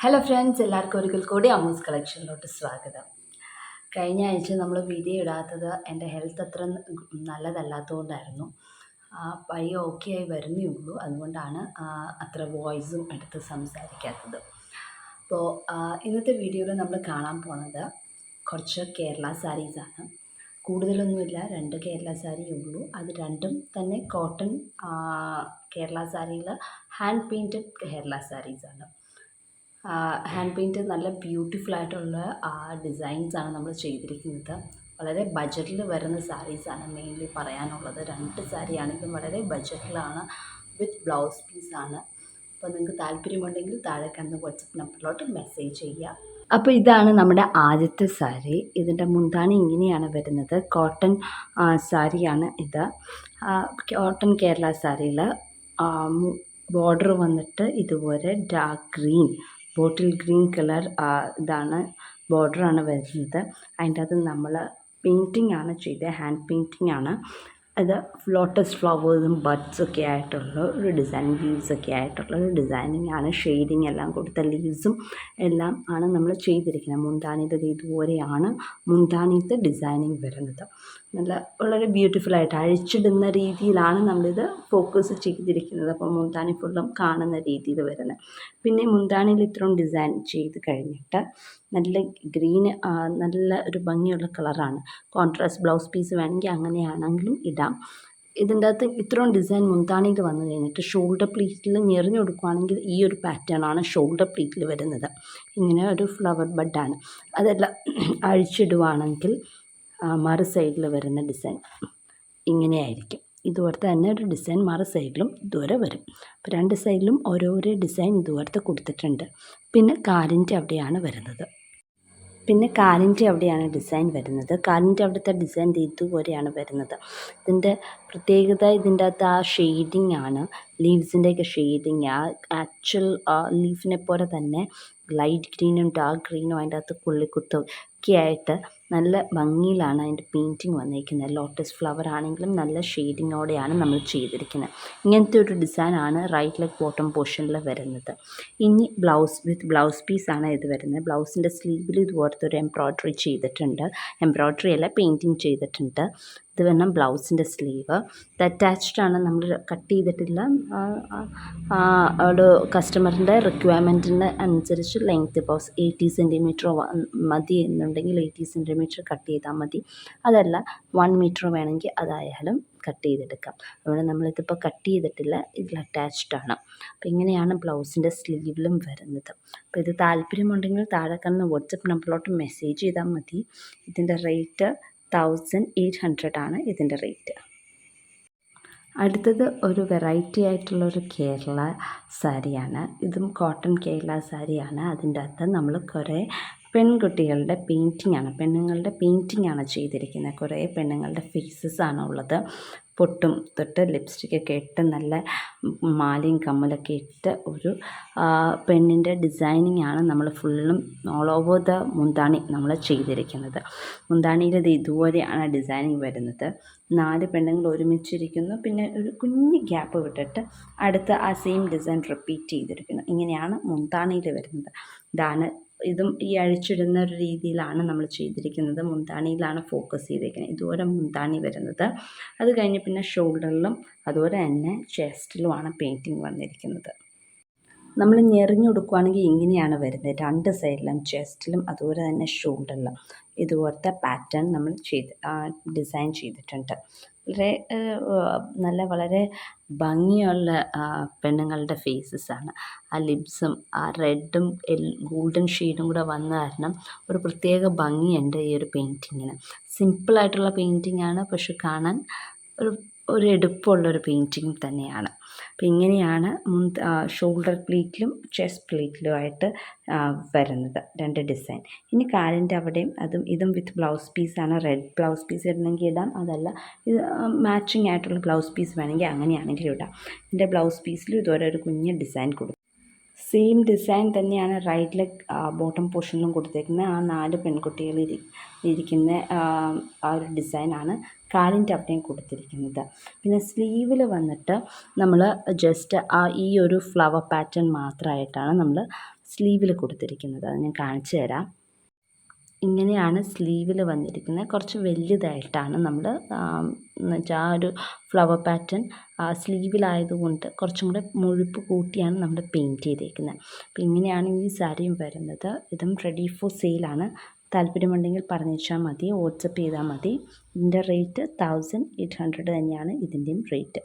Hello friends, എല്ലാവർക്കും ഒരിക്കൽ കൂടി അമ്മൂസ് കളക്ഷനിലോട്ട് സ്വാഗതം. കഴിഞ്ഞ ആഴ്ച നമ്മൾ വീഡിയോ ഇടാത്തത് എൻ്റെ ഹെൽത്ത് അത്ര നല്ലതല്ലാത്തതുകൊണ്ടായിരുന്നു. പയ്യെ ഓക്കെ ആയി വരുന്നേ ഉള്ളൂ. അതുകൊണ്ടാണ് അത്ര വോയിസും എടുത്ത് സംസാരിക്കാത്തത്. അപ്പോൾ ഇന്നത്തെ വീഡിയോയിൽ നമ്മൾ കാണാൻ പോണത് കുറച്ച് കേരള സാരീസാണ്. കൂടുതലൊന്നുമില്ല, 2 കേരള സാരിയേ ഉള്ളൂ. അത് രണ്ടും തന്നെ കോട്ടൺ കേരള സാരിയിൽ ഹാൻഡ് പെയിൻറ്റഡ് കേരള സാരീസാണ്. ഹാൻഡ് പെയിൻറ്റ് നല്ല ബ്യൂട്ടിഫുൾ ആയിട്ടുള്ള ഡിസൈൻസാണ് നമ്മൾ ചെയ്തിരിക്കുന്നത്. വളരെ ബഡ്ജറ്റിൽ വരുന്ന സാരീസാണ് മെയിൻലി പറയാനുള്ളത്. 2 സാരി ആണെങ്കിലും വളരെ ബഡ്ജറ്റിലാണ്, വിത്ത് ബ്ലൗസ് പീസാണ്. അപ്പോൾ നിങ്ങൾക്ക് താല്പര്യമുണ്ടെങ്കിൽ താഴെ കാണുന്ന വാട്സപ്പ് നമ്പറിലോട്ട് മെസ്സേജ് ചെയ്യുക. അപ്പോൾ ഇതാണ് നമ്മുടെ ആദ്യത്തെ സാരി. ഇതിൻ്റെ മുന്താണി ഇങ്ങനെയാണ് വരുന്നത്. കോട്ടൺ സാരിയാണ് ഇത്. കോട്ടൺ കേരള സാരിയിൽ ബോർഡർ വന്നിട്ട് ഇതുപോലെ dark green, bottle green colour ഇതാണ് ബോർഡറാണ് വരുന്നത്. അതിൻ്റെ അത് നമ്മൾ പെയിൻറ്റിംഗ് ആണ് ചെയ്തത്, ഹാൻഡ് പെയിൻറ്റിംഗ് ആണ്. അത് ലോട്ടസ് ഫ്ലവേഴ്സും ബഡ്സൊക്കെ ആയിട്ടുള്ള ഒരു ഡിസൈൻ, ലീവ്സൊക്കെ ആയിട്ടുള്ള ഒരു ഡിസൈനിങ് ആണ്. ഷെയ്ഡിങ് എല്ലാം കൊടുത്ത ലീവ്സും എല്ലാം ആണ് നമ്മൾ ചെയ്തിരിക്കുന്നത്. മുന്താണിയുടെ ഇതുപോലെയാണ് മുന്താണിത്തെ ഡിസൈനിങ് വരുന്നത്. വളരെ ബ്യൂട്ടിഫുള്ളായിട്ട് അഴിച്ചിടുന്ന രീതിയിലാണ് നമ്മളിത് ഫോക്കസ് ചെയ്തിരിക്കുന്നത്. അപ്പോൾ മുന്താണി ഫുള്ളും കാണുന്ന രീതിയിൽ വരുന്നത്. പിന്നെ മുന്താണിയിൽ ഇത്രയും ഡിസൈൻ ചെയ്ത് കഴിഞ്ഞിട്ട് നല്ല ഗ്രീന്, നല്ല ഒരു ഭംഗിയുള്ള കളറാണ്. കോൺട്രാസ്റ്റ് ബ്ലൗസ് പീസ് വേണമെങ്കിൽ അങ്ങനെയാണെങ്കിലും ഇടാം. ഇതിൻ്റെ അകത്ത് ഇത്രയും ഡിസൈൻ മുന്താണിയിൽ വന്നു കഴിഞ്ഞിട്ട് ഷോൾഡർ പ്ലീറ്റിൽ ഞെറിഞ്ഞു കൊടുക്കുകയാണെങ്കിൽ ഈ ഒരു പാറ്റേൺ ആണ് ഷോൾഡർ പ്ലീറ്റിൽ വരുന്നത്. ഇങ്ങനെ ഒരു ഫ്ലവർ ബഡാണ്. അതെല്ലാം അഴിച്ചിടുവാണെങ്കിൽ മറു സൈഡിൽ വരുന്ന ഡിസൈൻ ഇങ്ങനെയായിരിക്കും. ഇതുപോലത്തെ തന്നെ ഒരു ഡിസൈൻ മറു സൈഡിലും ഇതുവരെ വരും. അപ്പോൾ 2 സൈഡിലും ഓരോരോ ഡിസൈൻ ഇതുപോലത്തെ കൊടുത്തിട്ടുണ്ട്. പിന്നെ കാലിൻ്റെ അവിടെയാണ് വരുന്നത്. ഡിസൈൻ വരുന്നത്. കാലിൻ്റെ അവിടുത്തെ ഡിസൈൻ ഇതുപോലെയാണ് വരുന്നത്. ഇതിൻ്റെ പ്രത്യേകത ഇതിൻ്റെ അകത്ത് ഷെയ്ഡിങ് ആണ്. ലീവ്സിൻ്റെയൊക്കെ ഷെയ്ഡിങ് ആക്ച്വൽ ലീഫിനെ പോലെ തന്നെ ലൈറ്റ് ഗ്രീനും ഡാർക്ക് ഗ്രീനും അതിൻ്റെ അകത്ത് പുള്ളിക്കുത്തും ഒക്കെ ആയിട്ട് നല്ല ഭംഗിയിലാണ് അതിൻ്റെ പെയിൻറ്റിങ് വന്നിരിക്കുന്നത്. ലോട്ടസ് ഫ്ലവർ ആണെങ്കിലും നല്ല ഷെയ്ഡിങ്ങോടെയാണ് നമ്മൾ ചെയ്തിരിക്കുന്നത്. ഇങ്ങനത്തെ ഒരു ഡിസൈനാണ് റൈറ്റ് ലെഗ് ബോട്ടം പോർഷനിൽ വരുന്നത്. ഇനി വിത്ത് ബ്ലൗസ് പീസാണ് ഇത് വരുന്നത്. ബ്ലൗസിൻ്റെ സ്ലീവിൽ ഇതുപോലത്തെ ഒരു എംബ്രോയ്ഡറി ചെയ്തിട്ടുണ്ട്. എംബ്രോയ്ഡറി അല്ല, പെയിൻറ്റിങ് ചെയ്തിട്ടുണ്ട്. ഇത് വേണം ബ്ലൗസിൻ്റെ സ്ലീവ്. ഇത് അറ്റാച്ച്ഡ് ആണ്, നമ്മൾ കട്ട് ചെയ്തിട്ടില്ല. ഒരു കസ്റ്റമറിൻ്റെ റിക്വയർമെൻറ്റിന് അനുസരിച്ച് ലെങ്ത്ത് ഇപ്പോൾ 80 സെൻറ്റിമീറ്റർ മതി എന്നുണ്ടെങ്കിൽ 80 സെൻറ്റിമീറ്റർ കട്ട് ചെയ്താൽ മതി. അതല്ല 1 മീറ്റർ വേണമെങ്കിൽ അതായാലും കട്ട് ചെയ്തെടുക്കാം. അതുകൊണ്ട് നമ്മളിതിപ്പോൾ കട്ട് ചെയ്തിട്ടില്ല, ഇതിൽ അറ്റാച്ച്ഡ് ആണ്. അപ്പോൾ ഇങ്ങനെയാണ് ബ്ലൗസിൻ്റെ സ്ലീവിലും വരുന്നത്. അപ്പോൾ ഇത് താല്പര്യമുണ്ടെങ്കിൽ താഴെ കാണുന്ന വാട്സപ്പ് നമ്പറിലോട്ട് മെസ്സേജ് ചെയ്താൽ മതി. ഇതിൻ്റെ റേറ്റ് 1800 ആണ് ഇതിൻ്റെ റേറ്റ്. അടുത്തത് ഒരു വെറൈറ്റി ആയിട്ടുള്ളൊരു കേരള സാരിയാണ്. ഇതും കോട്ടൺ കേരള സാരിയാണ്. അതിൻ്റെ അകത്ത് നമ്മൾ കുറേ പെൺകുട്ടികളുടെ പെണ്ണുങ്ങളുടെ പെയിൻറ്റിംഗ് ആണ് ചെയ്തിരിക്കുന്നത്. കുറേ പെണ്ണുങ്ങളുടെ ഫേസസ് ആണ് ഉള്ളത്. പൊട്ടും തൊട്ട് ലിപ്സ്റ്റിക്കൊക്കെ ഇട്ട് നല്ല മാലയും കമ്മലൊക്കെ ഇട്ട് ഒരു പെണ്ണിൻ്റെ ഡിസൈനിങ് ആണ് നമ്മൾ ഫുള്ളും ഓൾ ഓവർ ദ മുന്താണി നമ്മൾ ചെയ്തിരിക്കുന്നത്. മുന്താണിയിൽ ഇത് ഇതുപോലെയാണ് ഡിസൈനിങ് വരുന്നത്. 4 പെണ്ണുങ്ങൾ ഒരുമിച്ചിരിക്കുന്നു. പിന്നെ ഒരു കുഞ്ഞ് ഗ്യാപ്പ് വിട്ടിട്ട് അടുത്ത ആ സെയിം ഡിസൈൻ റിപ്പീറ്റ് ചെയ്തിരിക്കുന്നു. ഇങ്ങനെയാണ് മുന്താണിയിൽ വരുന്നത്. ഇതും ഈ അഴിച്ചിടുന്ന ഒരു രീതിയിലാണ് നമ്മൾ ചെയ്തിരിക്കുന്നത്. മുന്താണിയിലാണ് ഫോക്കസ് ചെയ്തിരിക്കുന്നത്. ഇതുപോലെ മുന്താണി വരുന്നത്. അത് കഴിഞ്ഞ് പിന്നെ ഷോൾഡറിലും അതുപോലെ തന്നെ ചെസ്റ്റിലുമാണ് പെയിൻറ്റിങ് വന്നിരിക്കുന്നത്. നമ്മൾ ഞെറിഞ്ഞു കൊടുക്കുകയാണെങ്കിൽ ഇങ്ങനെയാണ് വരുന്നത്. 2 സൈഡിലും ചെസ്റ്റിലും അതുപോലെ തന്നെ ഷോൾഡറിലും ഇതുപോലത്തെ പാറ്റേൺ നമ്മൾ ഡിസൈൻ ചെയ്തിട്ടുണ്ട്. വളരെ ഭംഗിയുള്ള പെണ്ണുങ്ങളുടെ ഫേസസാണ്. ആ ലിപ്സും ആ റെഡും ഗോൾഡൻ ഷെയ്ഡും കൂടെ വന്ന കാരണം ഒരു പ്രത്യേക ഭംഗിയുണ്ട് ഈ ഒരു പെയിൻറ്റിങ്ങിന്. സിമ്പിളായിട്ടുള്ള പെയിൻറ്റിങ്ങാണ്, പക്ഷെ കാണാൻ ഒരു എടുപ്പുള്ളൊരു പെയിൻറ്റിങ് തന്നെയാണ്. അപ്പോൾ ഇങ്ങനെയാണ് ഷോൾഡർ പ്ലീറ്റിലും ചെസ്റ്റ് പ്ലീറ്റിലുമായിട്ട് വരുന്നത് 2 ഡിസൈൻ. ഇനി കാലിൻ്റെ അവിടെയും ഇതും വിത്ത് ബ്ലൗസ് പീസാണ്. റെഡ് ബ്ലൗസ് പീസ് ഇടണമെങ്കിൽ ഇടാം, അതല്ല ഇത് മാച്ചിങ് ആയിട്ടുള്ള ബ്ലൗസ് പീസ് വേണമെങ്കിൽ അങ്ങനെയാണെങ്കിലും ഇടാം. ഇതിൻ്റെ ബ്ലൗസ് പീസിലും ഇതുപോലെ ഒരു കുഞ്ഞ് ഡിസൈൻ കൊടുക്കും. സെയിം ഡിസൈൻ തന്നെയാണ് റൈറ്റ് ലെഗ് ബോട്ടം പോർഷനിലും കൊടുത്തേക്കുന്നത്. ആ 4 പെൺകുട്ടികൾ ഇരിക്കുന്ന ആ ഒരു ഡിസൈനാണ് കാലിൻ്റെ അവിടെയും കൊടുത്തിരിക്കുന്നത്. പിന്നെ സ്ലീവിൽ വന്നിട്ട് നമ്മൾ ജസ്റ്റ് ഈ ഒരു ഫ്ലവർ പാറ്റേൺ മാത്രമായിട്ടാണ് നമ്മൾ സ്ലീവിൽ കൊടുത്തിരിക്കുന്നത്. അത് ഞാൻ കാണിച്ചു തരാം. ഇങ്ങനെയാണ് സ്ലീവിൽ വന്നിരിക്കുന്നത്. കുറച്ച് വലുതായിട്ടാണ് നമ്മൾ എന്നുവെച്ചാൽ ആ ഒരു ഫ്ലവർ പാറ്റേൺ സ്ലീവിലായതുകൊണ്ട് കുറച്ചും കൂടെ മുഴുപ്പ് കൂട്ടിയാണ് നമ്മൾ പെയിൻറ്റ് ചെയ്തേക്കുന്നത്. അപ്പോൾ ഇങ്ങനെയാണ് ഈ സാരിയും വരുന്നത്. ഇതും റെഡി ഫോർ സെയിലാണ്. താല്പര്യമുണ്ടെങ്കിൽ പറഞ്ഞാൽ മതി, വാട്സപ്പ് ചെയ്താൽ മതി. ഇതിൻ്റെ റേറ്റ് 1800 തന്നെയാണ് ഇതിൻ്റെയും റേറ്റ്.